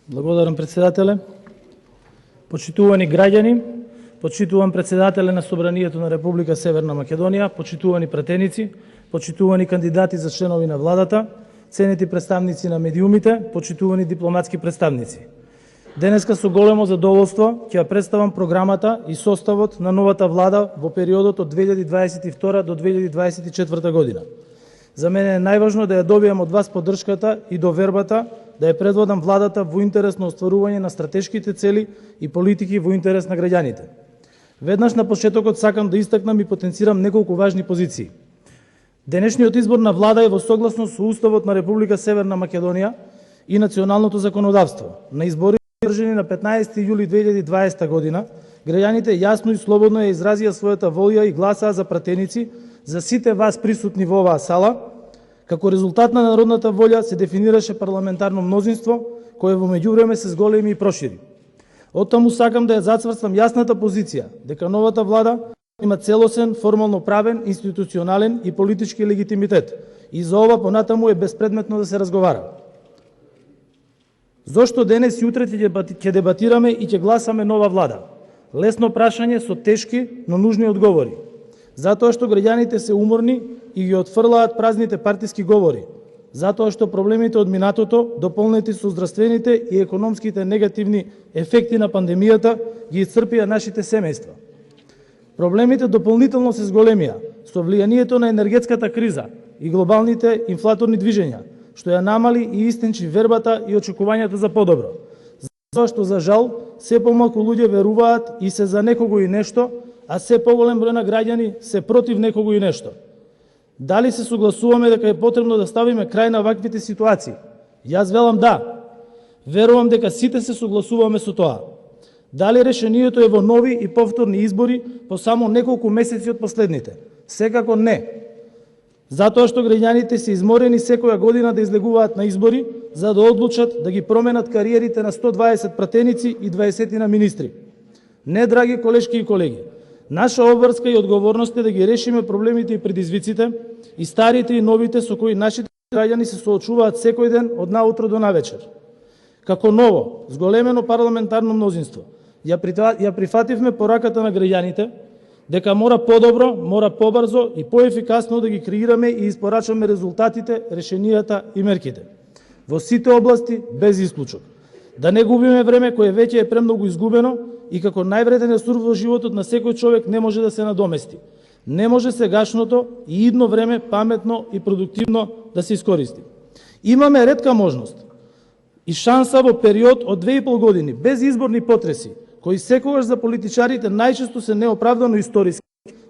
Благодарам, председателе. Почитувани граѓани, почитувам председателе на Собранието на Република Северна Македонија, почитувани пратеници, почитувани кандидати за членови на владата, ценети представници на медиумите, почитувани дипломатски представници. Денеска со големо задоволство ќе ја представам програмата и составот на новата влада во периодот од 2022 до 2024 година. За мене е најважно да ја добијам од вас поддршката и довербата да ја предводам владата во интерес на остварување на стратешките цели и политики во интерес на граѓаните. Веднаш на почетокот сакам да истакнам и потенцирам неколку важни позиции. Денешниот избор на влада е во согласност со Уставот на Република Северна Македонија и националното законодавство. На избори одржани на 15 јули 2020 година, граѓаните јасно и слободно ја изразија својата волја и гласаа за пратеници за сите вас присутни во оваа сала. Како резултат на народната волја се дефинираше парламентарно мнозинство, кое во меѓувреме се зголеми и прошири. Оттаму сакам да ја зацврстам јасната позиција дека новата влада има целосен, формално правен, институционален и политички легитимитет и за ова понатаму е безпредметно да се разговара. Зошто денес и утре ќе дебатираме и ќе гласаме нова влада? Лесно прашање со тешки, но нужни одговори. Затоа што граѓаните се уморни и ги отфрлаат празните партиски говори. Затоа што проблемите од минатото, дополнети со здравствените и економските негативни ефекти на пандемијата, ги исцрпија нашите семејства. Проблемите дополнително се зголемија со влијанието на енергетската криза и глобалните инфлаторни движења, што ја намали и истенчи вербата и очекувањата за подобро. Затоа што, за жал, се помалку луѓе веруваат и се за некого и нешто, а се поголем број на граѓани се против некого и нешто. Дали се согласуваме дека е потребно да ставиме крај на ваквите ситуации? Јас велам да. Верувам дека сите се согласуваме со тоа. Дали решението е во нови и повторни избори по само неколку месеци од последните? Секако не. Затоа што граѓаните се изморени секоја година да излегуваат на избори за да одлучат да ги променат кариерите на 120 пратеници и 20 на министри. Не, драги колешки и колеги, наша обврска и одговорност е да ги решиме проблемите и предизвиците, и старите и новите со кои нашите граѓани се соочуваат секој ден од наутро до навечер. Како ново, зголемено парламентарно мнозинство, ја прифативме пораката на граѓаните дека мора подобро, мора побрзо и поефикасно да ги креираме и испорачаме резултатите, решенијата и мерките во сите области без исклучок. Да не губиме време кое веќе е премногу изгубено и како највреден ресурс во животот на секој човек не може да се надомести. Не може сегашното и идно време паметно и продуктивно да се искористи. Имаме ретка можност и шанса во период од 2,5 години без изборни потреси, кои секогаш за политичарите најчесто се неоправдано историски,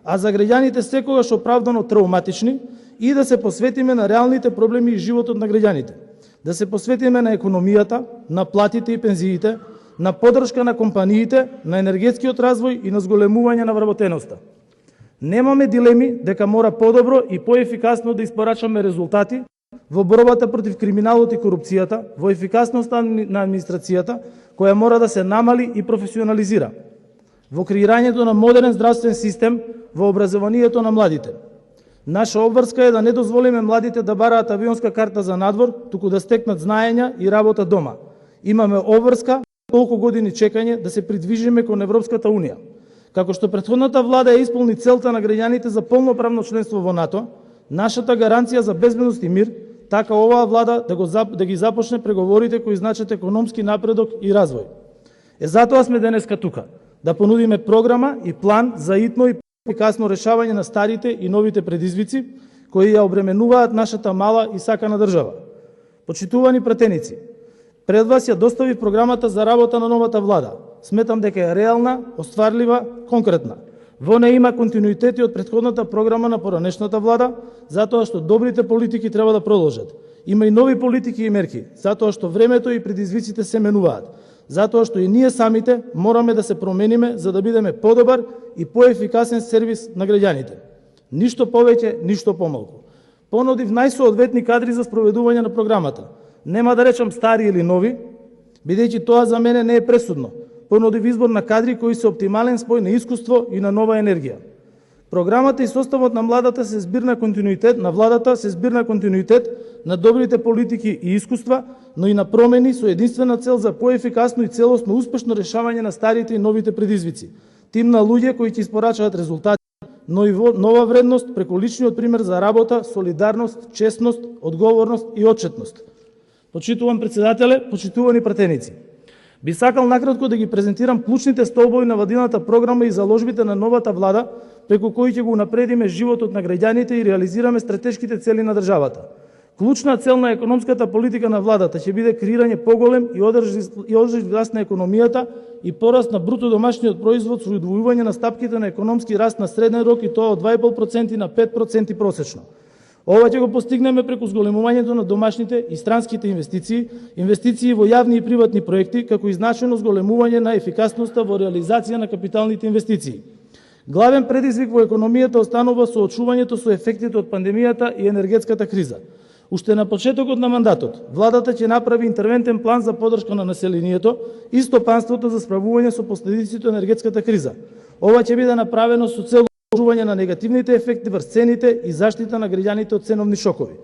а за граѓаните секогаш оправдано травматични, и да се посветиме на реалните проблеми и животот на граѓаните. Да се посветиме на економијата, на платите и пензиите, на поддршка на компаниите, на енергетскиот развој и на зголемување на вработеноста. Немаме дилеми дека мора подобро и поефикасно да испорачаме резултати во борбата против криминалот и корупцијата, во ефикасноста на администрацијата, која мора да се намали и професионализира, во креирањето на модерен здравствен систем, во образованието на младите. Наша обврска е да не дозволиме младите да бараат авионска карта за надвор, туку да стекнат знаења и работа дома. Имаме обврска, толку години чекање да се придвижиме кон Европската унија. Како што претходната влада ја исполни целта на граѓаните за полноправно членство во НАТО, нашата гаранција за безбедност и мир, така оваа влада да ги започне преговорите кои значат економски напредок и развој. Затоа сме денеска тука, да понудиме програма и план за итно и ефикасно решавање на старите и новите предизвици кои ја обременуваат нашата мала и сакана држава. Почитувани пратеници, пред вас ја достави програмата за работа на новата влада. Сметам дека е реална, остварлива, конкретна. Во неја има континуитети од претходната програма на поранешната влада, затоа што добрите политики треба да продолжат. Има и нови политики и мерки, затоа што времето и предизвиците се менуваат. Затоа што и ние самите мораме да се промениме за да бидеме подобар и поефикасен сервис на граѓаните. Ништо повеќе, ништо помалку. Понудив најсоодветни кадри за спроведување на програмата. Нема да речам стари или нови, бидејќи тоа за мене не е пресудно. Понудив избор на кадри кои се оптимален спој на искуство и на нова енергија. Програмата и составот на владата се збир на континуитет на добрите политики и искуства, но и на промени со единствена цел за поефикасно и целосно успешно решавање на старите и новите предизвици. Тим на луѓе кои ќе испорачаат резултати, но и нова вредност преку личниот пример за работа, солидарност, честност, одговорност и отчетност. Почитуван председателе, почитувани пратеници, би сакал накратко да ги презентирам клучните столбови на владината програма и заложбите на новата влада, преку кои ќе го унапредиме животот на граѓаните и реализираме стратешките цели на државата. Клучна цел на економската политика на владата ќе биде креирање поголем и одржлив раст на економијата и пораст на бруто домашниот производ со удвојување на стапките на економски раст на среден рок и тоа од 2,5% на 5% просечно. Ова ќе го постигнеме преку зголемувањето на домашните и странските инвестиции во јавни и приватни проекти, како и значајно зголемување на ефикасноста во реализација на капиталните инвестиции. Главен предизвик во економијата останува соочувањето со ефектите од пандемијата и енергетската криза. Уште на почетокот на мандатот, владата ќе направи интервентен план за поддршка на населението и стопанството за справување со последиците од енергетската криза. Ова ќе биде направено со цел одржување на негативните ефекти врз цените и заштита на граѓаните од ценовни шокови.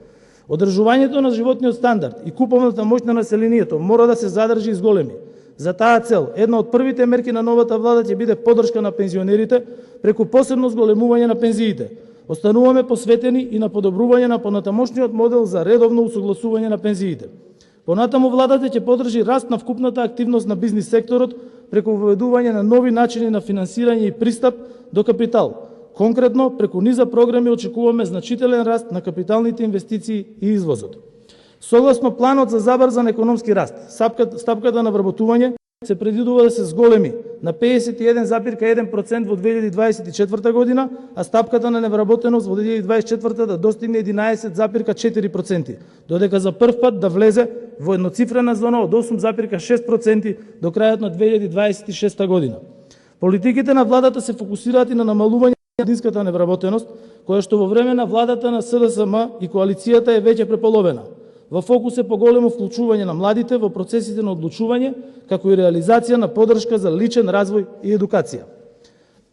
Одржувањето на животниот стандард и куповната моќ на населението мора да се задржи и зголеми. За таа цел, една од првите мерки на новата влада ќе биде поддршка на пензионерите преку посебно зголемување на пензиите. Остануваме посветени и на подобрување на понатамошниот модел за редовно усогласување на пензиите. Понатаму владата ќе поддржи раст на вкупната активност на бизнис секторот преку воведување на нови начини на финансирање и пристап до капитал. Конкретно, преку низа програми очекуваме значителен раст на капиталните инвестиции и извозот. Согласно планот за забрзан економски раст, стапката на вработување се предвидува да се зголеми на 51,1% во 2024 година, а стапката на невработеност во 2024 да достигне 11,4%, додека за прв пат да влезе во едноцифрена зона од 8,6% до крајот на 2026 година. Политиките на владата се фокусираат и на намалување на младинската невработеност, која што во време на владата на СДСМ и коалицијата е веќе преполовена. Во фокус е поголемо вклучување на младите во процесите на одлучување, како и реализација на поддршка за личен развој и едукација.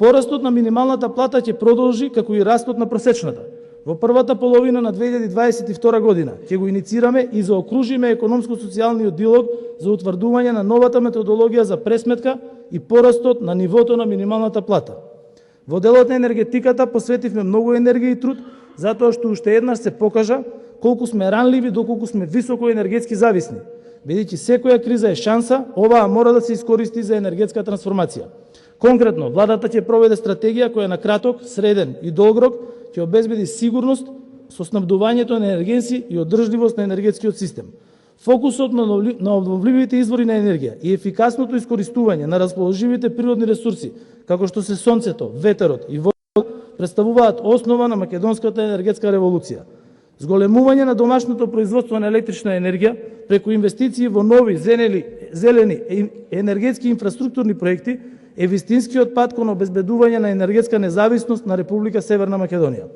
Порастот на минималната плата ќе продолжи, како и растот на просечната. Во првата половина на 2022 година ќе го иницираме и заокружиме економско-социјалниот диалог за утврдување на новата методологија за пресметка и порастот на нивото на минималната плата. Во делот на енергетиката посветивме многу енергија и труд, затоа што уште еднаш се покажа колку сме ранливи, доколку сме високо енергетски зависни. Бидејќи секоја криза е шанса, оваа мора да се искористи за енергетска трансформација. Конкретно, владата ќе проведе стратегија која на краток, среден и долг рок ќе обезбеди сигурност со снабдувањето на енергенси и одржливост на енергетскиот систем. Фокусот на обновливите извори на енергија и ефикасното искористување на расположивите природни ресурси, како што се сонцето, ветерот и водот, представуваат основа на македонската енергетска револуција. Зголемување на домашното производство на електрична енергија преку инвестиции во нови зелени енергетски инфраструктурни проекти е вистинскиот пат кон обезбедување на енергетска независност на Република Северна Македонија.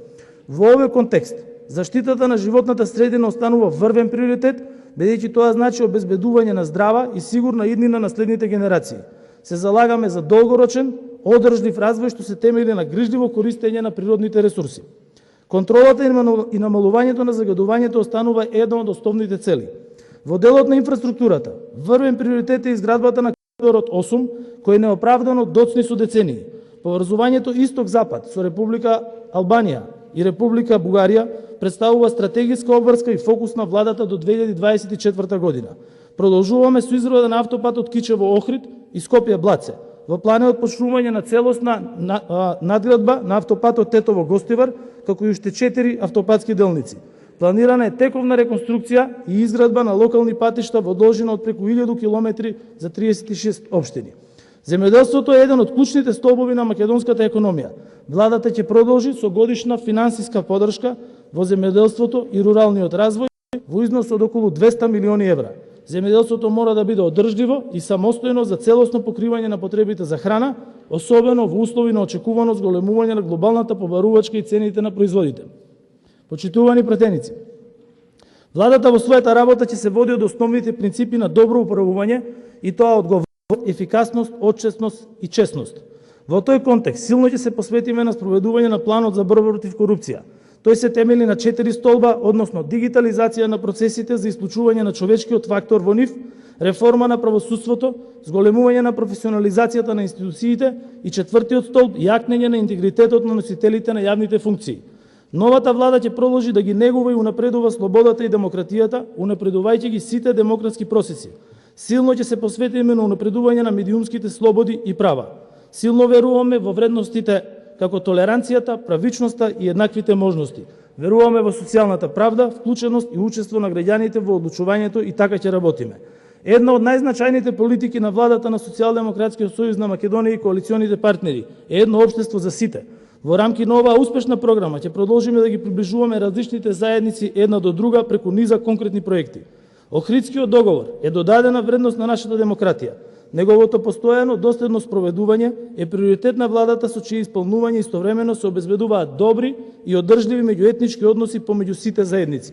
Во овој контекст, заштитата на животната средина останува врвен приоритет, бидејќи тоа значи обезбедување на здрава и сигурна иднина на следните генерации. Се залагаме за долгорочен, одржлив развој што се темели на грижливо користење на природните ресурси. Контролата и намалувањето на загадувањето останува една од основните цели. Во делот на инфраструктурата, врвен приоритет е изградбата на коридорот 8, кој неоправдано доцни со децении. Поврзувањето исток-запад со Република Албанија и Република Бугарија представува стратегиска обврска и фокус на владата до 2024 година. Продолжуваме со изградба на автопатот Кичево-Охрид и Скопје-Блаце. Во план е отпочнување на целосна надградба на автопатот Тетово-Гостивар, како и уште 4 автопатски делници. Планирана е тековна реконструкција и изградба на локални патишта во должина од преку 1000 км за 36 општини. Земјоделството е еден од клучните столбови на македонската економија. Владата ќе продолжи со годишна финансиска поддршка во земјоделството и руралниот развој во износ од околу 200 милиони евра. Земјоделството мора да биде одржливо и самостојно за целосно покривање на потребите за храна, особено во услови на очекувано зголемување на глобалната побарувачка и цените на производите. Почитувани пратеници, владата во својата работа ќе се води од основните принципи на добро управување и тоа одговорност, ефикасност, отчетност и честност. Во тој контекст силно ќе се посветиме на спроведување на планот за борба против корупција. Тој се темели на 4 столба, односно дигитализација на процесите за исклучување на човечкиот фактор во нив, реформа на правосудството, зголемување на професионализацијата на институциите и четвртиот столб јакнење на интегритетот на носителите на јавните функции. Новата влада ќе продолжи да ги негува и унапредува слободата и демократијата, унапредувајќи ги сите демократски процеси. Силно ќе се посветиме на унапредување на медиумските слободи и права. Силно веруваме во вредностите како толеранцијата, правичноста и еднаквите можности. Веруваме во социјалната правда, вклученост и учество на граѓаните во одлучувањето и така ќе работиме. Една од најзначајните политики на владата на Социјалдемократскиот сојуз на Македонија и коалиционите партнери е едно општество за сите. Во рамки на оваа успешна програма ќе продолжиме да ги приближуваме различните заедници една до друга преку низа конкретни проекти. Охридскиот договор е додадена вредност на нашата демократија. Неговото постојано доследно спроведување е приоритет на владата со чие исполнување истовремено се обезбедуваат добри и одржливи меѓуетнички односи помеѓу сите заедници.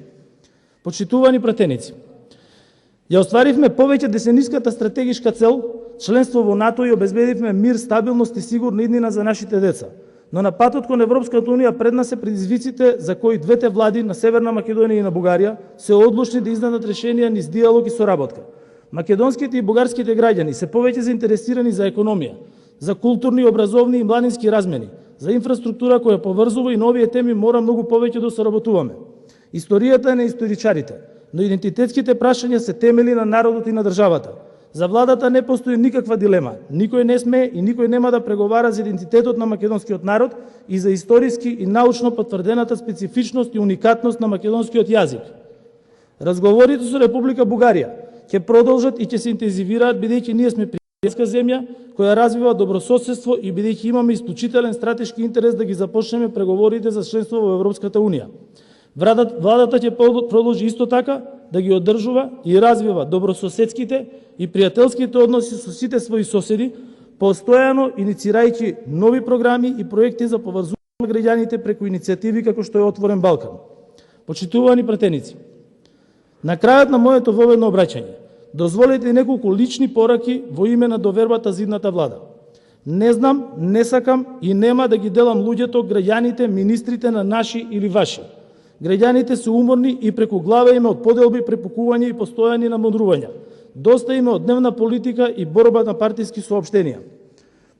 Почитувани пратеници, ја остваривме повеќе десениската стратегишка цел членство во НАТО и обезбедивме мир, стабилност и сигурна иднина за нашите деца. Но на патот кон Европската унија пред нас се предизвиците за кои двете влади на Северна Македонија и на Бугарија се одлучни да изнадат решенија низ диалог и соработка. Македонските и бугарските граѓани се повеќе заинтересирани за економија, за културни, образовни и младински размени, за инфраструктура која поврзува и на овие теми мора многу повеќе да соработуваме. Историјата е на историчарите, но идентитетските прашања се темели на народот и на државата. За владата не постои никаква дилема. Никој не смее и никој нема да преговара за идентитетот на македонскиот народ и за историски и научно потврдената специфичност и уникатност на македонскиот јазик. Разговорите со Република Бугарија ќе продолжат и ќе се интензивираат бидејќи ние сме пријателска земја која развива добрососедство и бидејќи имаме исклучителен стратешки интерес да ги започнеме преговорите за членство во Европската унија. Владата ќе продолжи исто така да ги одржува и развива добрососедските и пријателските односи со сите своји соседи, постојано иницирајќи нови програми и проекти за поврзување на граѓаните преку иницијативи како што е Отворен Балкан. Почитувани пратеници, на крајот на моето воведно обраќање, дозволете неколку лични пораки во име на довербата за идната влада. Не знам, не сакам и нема да ги делам луѓето, граѓаните, министрите на наши или ваши. Граѓаните се уморни и преку глава име од поделби, препукување и постојани намудрувања. Доста име од дневна политика и борба на партиски соопштенија.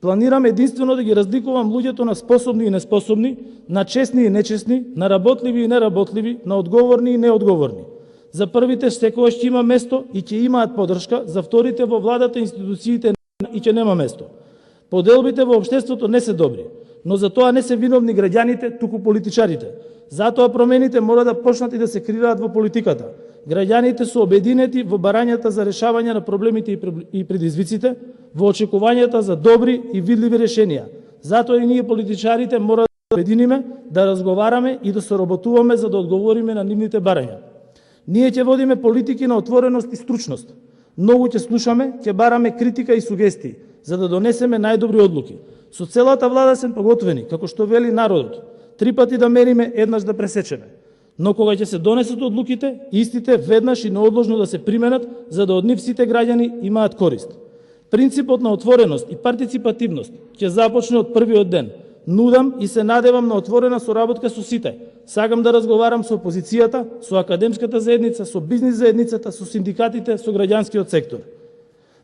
Планирам единствено да ги разликувам луѓето на способни и неспособни, на честни и нечестни, на работливи и неработливи, на одговорни и неодговорни. За првите секогаш ќе има место и ќе имаат подршка, за вторите во владата институциите и ќе нема место. Поделбите во општеството не се добри, но за тоа не се виновни граѓаните, туку политичарите. Затоа промените мора да почнат и да се креираат во политиката. Граѓаните се обединети во барањата за решавање на проблемите и предизвиците, во очекувањата за добри и видливи решенија. Затоа и ние политичарите мора да обединиме, да разговараме и да соработуваме за да одговориме на нивните барања. Ние ќе водиме политики на отвореност и стручност. Многу ќе слушаме, ќе бараме критика и сугестии, за да донесеме најдобри одлуки. Со целата влада сме подготвени, како што вели народот, 3 пати да мериме, еднаш да пресечеме. Но кога ќе се донесат одлуките, истите веднаш и неодложно да се применат, за да од нив сите граѓани имаат корист. Принципот на отвореност и партиципативност ќе започне од првиот ден. Нудам и се надевам на отворена соработка со сите. Сакам да разговарам со опозицијата, со академската заедница, со бизнис заедницата, со синдикатите, со граѓанскиот сектор.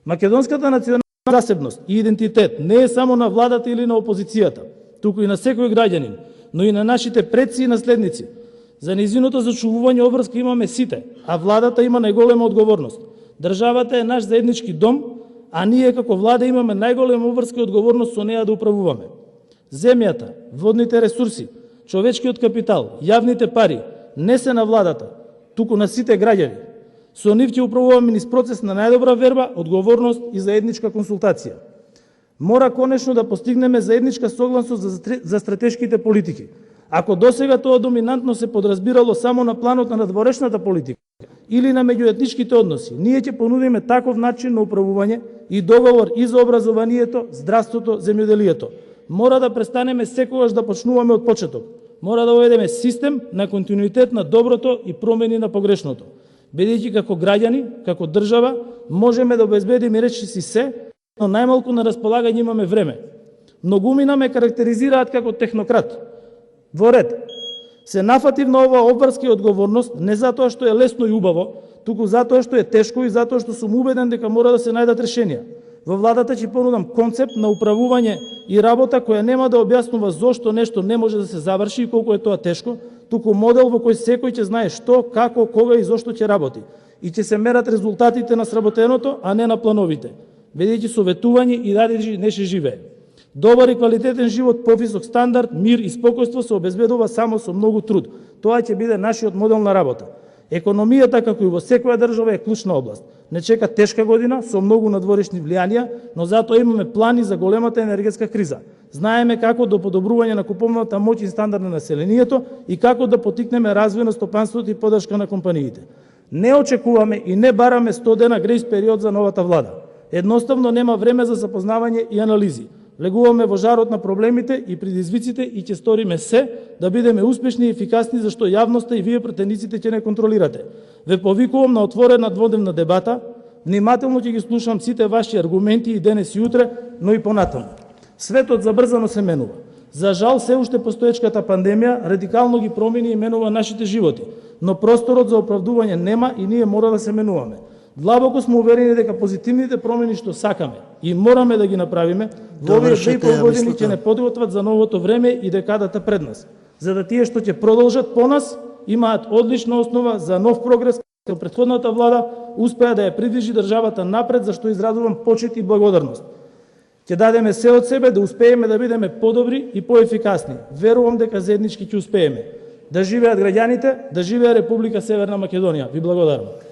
Македонската национална засебност и идентитет не е само на владата или на опозицијата, туку и на секој граѓанин, но и на нашите предци и наследници. За низиното зачувување обврска имаме сите, а владата има најголема одговорност. Државата е наш заеднички дом, а ние како влада имаме најголема обврска и одговорност со неа да управуваме. Земјата, водните ресурси, човечкиот капитал, јавните пари не се на владата, туку на сите граѓани. Со нив ќе управуваме низ процес на најдобра верба, одговорност и заедничка консултација. Мора конечно да постигнеме заедничка согласност за стратешките политики. Ако досега тоа доминантно се подразбирало само на планот на надворешната политика или на меѓуетничките односи, ние ќе понудиме таков начин на управување и договор и за образованието, здравството, земјоделието. Мора да престанеме секогаш да почнуваме од почеток. Мора да уведеме систем на континуитет на доброто и промени на погрешното. Бидејќи како граѓани, како држава, можеме да обезбедиме речиси се, но најмалку на располагање имаме време. Многумина ме карактеризираат како технократ. Во ред, се нафатив на оваа обврска и одговорност не затоа што е лесно и убаво, туку затоа што е тешко и затоа што сум убеден дека мора да се најдат решенија. Во владата ќе понудам концепт на управување и работа која нема да објаснува зошто нешто не може да се заврши и колку е тоа тешко, туку модел во кој секој ќе знае што, како, кога и зошто ќе работи. И ќе се мерат резултатите на сработеното, а не на плановите, бидејќи советување и ради не ще живее. Добар и квалитетен живот, повисок стандард, мир и спокојство се обезбедува само со многу труд. Тоа ќе биде нашиот модел на работа. Економијата, како и во секоја држава, е клучна област. Не чека тешка година со многу надворешни влијанија, но затоа имаме плани за големата енергетска криза. Знаеме како до подобрување на куповната моќ и стандард на населението и како да потикнеме развој на стопанството и поддршка на компаниите. Не очекуваме и не бараме 100 дена грејс период за новата влада. Едноставно нема време за запознавање и анализи. Влегуваме во жарот на проблемите и предизвиците и ќе сториме се да бидеме успешни и ефикасни, зашто јавноста и вие претениците ќе не контролирате. Ве повикувам на отворена дводневна дебата, внимателно ќе ги слушам сите ваши аргументи и денес и утре, но и понатаму. Светот забрзано се менува. За жал, се уште постоечката пандемија радикално ги промени и менува нашите животи, но просторот за оправдување нема и ние мора да се менуваме. Длабоко сме уверени дека позитивните промени што сакаме и мораме да ги направиме во овие 2,5 години ќе не подготват за новото време и декадата пред нас, за да тие што ќе продолжат по нас имаат одлична основа за нов прогрес, како претходната влада успеа да ја придвижи државата напред, за што изразувам почит и благодарност. Ќе дадеме се од себе да успееме да бидеме подобри и поефикасни. Верувам дека заеднички ќе успееме. Да живеат граѓаните, да живее Република Северна Македонија. Ви благодарам.